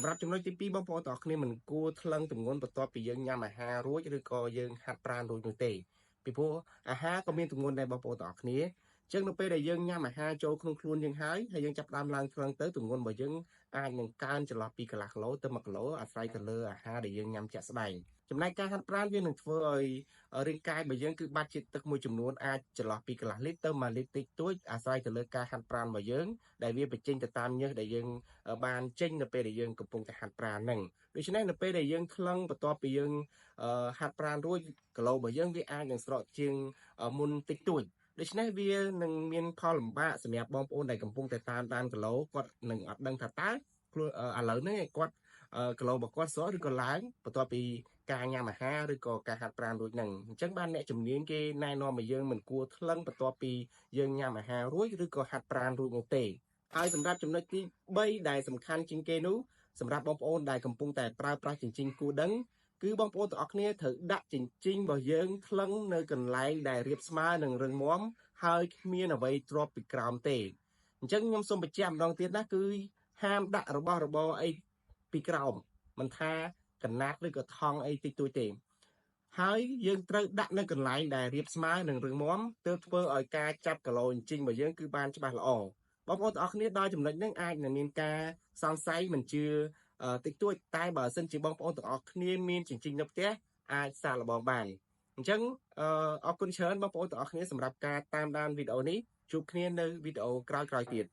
សម្រាប់ចំណុចទី2បងប្អូនទាំងអស់គ្នាមិនគួរថ្លឹងទម្ងន់បន្ទាប់ពីយើងញ៉ាំអាហាររួចឬក៏យើងហាត់ប្រាណរួចនោះទេពីព្រោះអាហារក៏មានទម្ងន់ដែរបងប្អូនទាំងអស់គ្នាចឹងនៅពេលដែលយើងញ៉ាំអាហារចូលក្នុងខ្លួនយើងហើយយើងចាប់ផ្ដើមឡើងថ្លឹងទៅទម្ងន់របស់យើងអាចនឹងកើនចន្លោះពីកន្លះគីឡូទៅ1គីឡូអាស្រ័យទៅលើអាហារដែលយើងញ៉ាំជាក់ស្ដែងចំណែកការហាត់ប្រាណវានឹងធ្វើឲ្យរាងកាយរបស់យើងគឺបាត់ជាតិទឹកមួយចំនួនអាចចន្លោះពីកន្លះលីត្រទៅ1លីត្រតិចតួចអាស្រ័យទៅលើការហាត់ប្រាណរបស់យើងដែលវាបញ្ចេញទៅតាមញើសដែលយើងបានចេញនៅពេលដែលយើងកំពុងតែហាត់ប្រាណហ្នឹងដូច្នេះនៅពេលដែលយើងថ្លឹងបន្ទាប់ពីយើងហាត់ប្រាណរួចគីឡូរបស់យើងវាអាចនឹងស្រកជាងមុនតិចតួចដូច្នេះវានឹងមានផលលំបាកសម្រាប់បងប្អូនដែលកំពុងតែតាមដានគីឡូគាត់នឹងអត់ដឹងថាតើខ្លួនឥឡូវនេះគាត់គីឡូរបស់គាត់ស្រកឬក៏ឡើងបន្ទាប់ពីការញ៉ាំអាហារឬក៏ការហាត់ប្រាណរួចហ្នឹងអញ្ចឹងបានអ្នកជំនាញគេណែនាំឲ្យយើងមិនគួរថ្លឹងបន្ទាប់ពីយើងញ៉ាំអាហាររួចឬក៏ហាត់ប្រាណរួចនោះទេហើយសម្រាប់ចំណុចទី3ដែលសំខាន់ជាងគេនោះសម្រាប់បងប្អូនដែលកំពុងតែប្រើប្រាស់ជញ្ជីងគូដឹងគឺបងប្អូនទាំងអស់គ្នាត្រូវដាក់ជញ្ជីងរបស់យើងថ្លឹងនៅកន្លែងដែលរាបស្មើនិងរឹងមាំហើយគ្មានអ្វីទ្រាប់ពីក្រោមទេអញ្ចឹងខ្ញុំសូមបញ្ជាក់ម្ដងទៀតណាគឺហាមដាក់របស់របរអីពីក្រោមមិនថាកណាត់ឬក៏ថង់អីតិចតួចទេហើយយើងត្រូវដាក់នៅកន្លែងដែលរាបស្មើនិងរឹងមាំទើបធ្វើឲ្យការចាប់គីឡូអញ្ជីងរបស់យើងគឺបានច្បាស់ល្អបងប្អូនទាំងអស់គ្នាដល់ចំណុចនេះអាចនឹងមានការសង្ស័យមិនជឿតិចតួចតែបើសិនជាបងប្អូនទាំងអស់គ្នាមានជញ្ជីងនៅផ្ទះអាចសាកល្បងបានអញ្ចឹងអរគុណច្រើនបងប្អូនទាំងអស់គ្នាសម្រាប់ការតាមដានវីដេអូនេះជួបគ្នានៅវីដេអូក្រោយៗទៀត